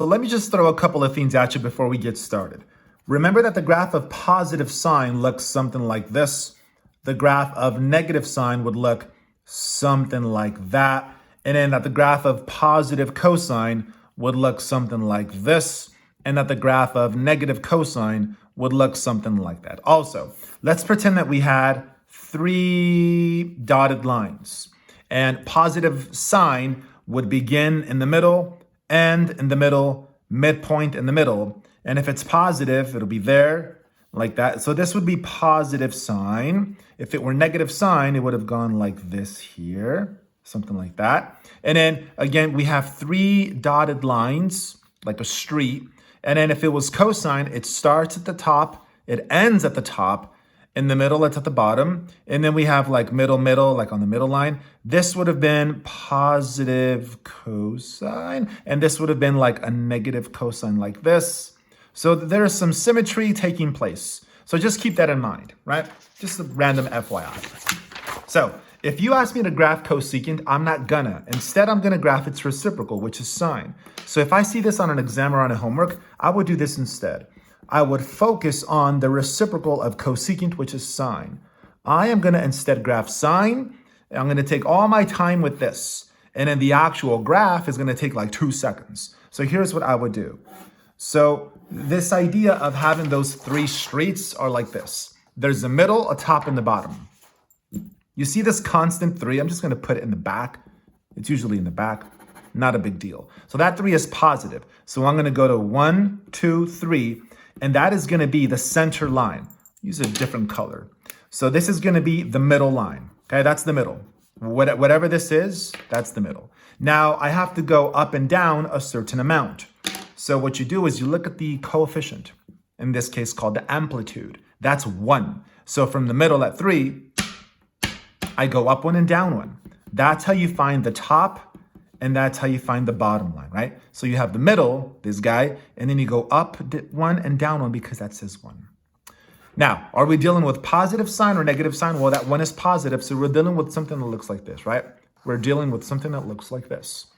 So let me just throw a couple of things at you before we get started. Remember that the graph of positive sine looks something like this. The graph of negative sine would look something like that. And then that the graph of positive cosine would look something like this. And that the graph of negative cosine would look something like that. Also, let's pretend that we had 3 dotted lines. And positive sine would begin in the middle, end in the middle, midpoint in the middle. And if it's positive, it'll be there like that. So this would be positive sine. If it were negative sine, it would have gone like this here, something like that. And then again, we have 3 dotted lines, like a street. And then if it was cosine, it starts at the top, it ends at the top. In the middle, it's at the bottom. And then we have like middle, like on the middle line. This would have been positive cosine. And this would have been like a negative cosine like this. So there is some symmetry taking place. So just keep that in mind, right? Just a random FYI. So if you ask me to graph cosecant, I'm not gonna. Instead, I'm gonna graph its reciprocal, which is sine. So if I see this on an exam or on a homework, I would do this instead. I would focus on the reciprocal of cosecant, which is sine. I am going to instead graph sine. I'm going to take all my time with this. And then the actual graph is going to take like 2 seconds. So here's what I would do. So this idea of having those 3 streets are like this. There's a middle, a top, and the bottom. You see this constant 3? I'm just going to put it in the back. It's usually in the back. Not a big deal. So that 3 is positive. So I'm going to go to 1, 2, 3. And that is going to be the center line. Use a different color. So this is going to be the middle line. Okay, that's the middle. Whatever this is, that's the middle. Now I have to go up and down a certain amount. So what you do is you look at the coefficient, in this case called the amplitude. That's 1. So from the middle at 3, I go up 1 and down 1. That's how you find the top. And that's how you find the bottom line, right? So you have the middle, this guy, and then you go up 1 and down 1 because that says 1. Now, are we dealing with positive sign or negative sign? Well, that 1 is positive, so we're dealing with something that looks like this, right? We're dealing with something that looks like this.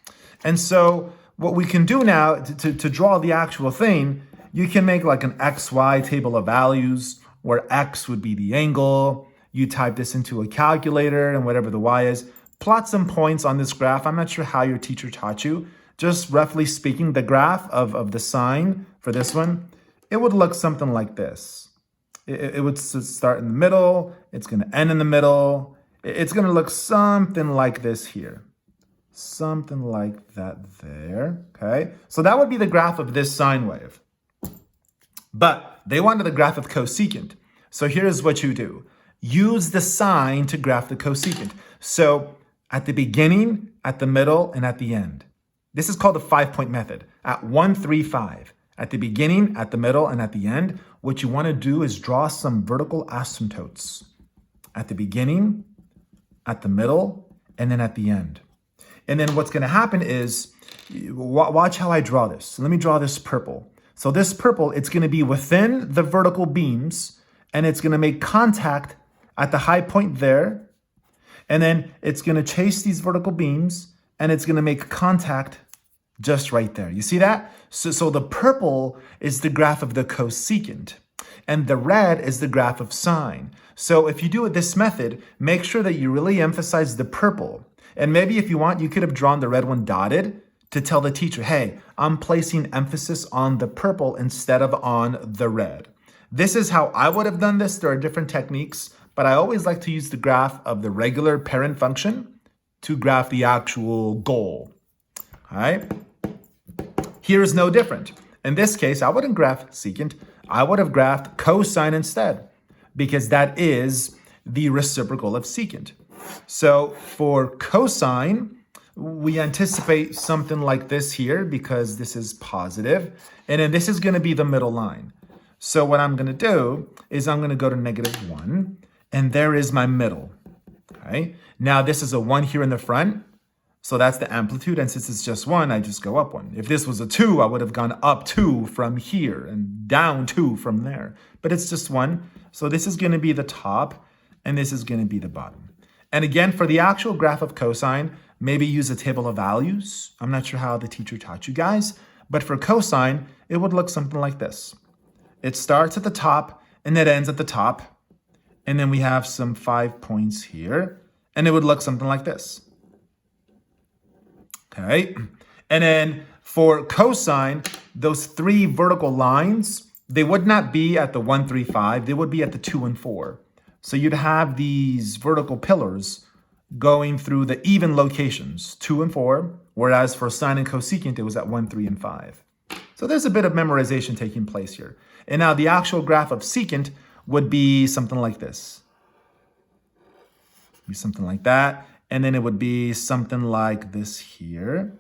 And so what we can do now to draw the actual thing, you can make like an XY table of values where X would be the angle. You type this into a calculator and whatever the Y is. Plot some points on this graph. I'm not sure how your teacher taught you. Just roughly speaking, the graph of the sine for this one, it would look something like this. It would start in the middle. It's going to end in the middle. It's going to look something like this here. Something like that there. Okay. So that would be the graph of this sine wave. But they wanted the graph of cosecant. So here's what you do. Use the sine to graph the cosecant. So at the beginning, at the middle, and at the end. This is called the 5-point method. At 1, 3, 5. At the beginning, at the middle, and at the end, what you want to do is draw some vertical asymptotes. At the beginning, at the middle, and then at the end. And then what's going to happen is, watch how I draw this. So let me draw this purple. So this purple, it's going to be within the vertical beams, and it's going to make contact at the high point there. And then it's going to chase these vertical beams and it's going to make contact just right there. You see that? So the purple is the graph of the cosecant and the red is the graph of sine. So if you do it this method, make sure that you really emphasize the purple. And maybe if you want, you could have drawn the red one dotted to tell the teacher, hey, I'm placing emphasis on the purple instead of on the red. This is how I would have done this. There are different techniques. But I always like to use the graph of the regular parent function to graph the actual goal. All right? Here is no different. In this case, I wouldn't graph secant. I would have graphed cosine instead because that is the reciprocal of secant. So for cosine, we anticipate something like this here because this is positive. And then this is going to be the middle line. So what I'm going to do is I'm going to go to -1. And there is my middle, okay? Now this is a 1 here in the front, so that's the amplitude, and since it's just 1, I just go up 1. If this was a 2, I would have gone up 2 from here and down 2 from there. But it's just 1, so this is gonna be the top, and this is gonna be the bottom. And again, for the actual graph of cosine, maybe use a table of values. I'm not sure how the teacher taught you guys, But for cosine, it would look something like this. It starts at the top and it ends at the top. And then we have some 5 points here. And it would look something like this. Okay. And then for cosine, those 3 vertical lines, they would not be at the 1, 3, 5. They would be at the 2 and 4. So you'd have these vertical pillars going through the even locations, 2 and 4, whereas for sine and cosecant, it was at 1, 3, and 5. So there's a bit of memorization taking place here. And now the actual graph of secant would be something like this. Be something like that. And then it would be something like this here.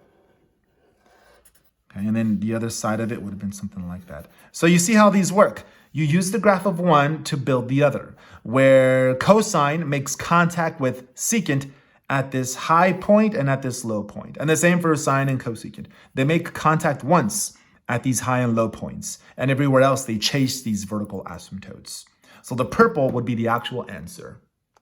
Okay, and then the other side of it would have been something like that. So you see how these work. You use the graph of one to build the other, where cosine makes contact with secant at this high point and at this low point. And the same for sine and cosecant. They make contact once at these high and low points, and everywhere else they chase these vertical asymptotes. So the purple would be the actual answer.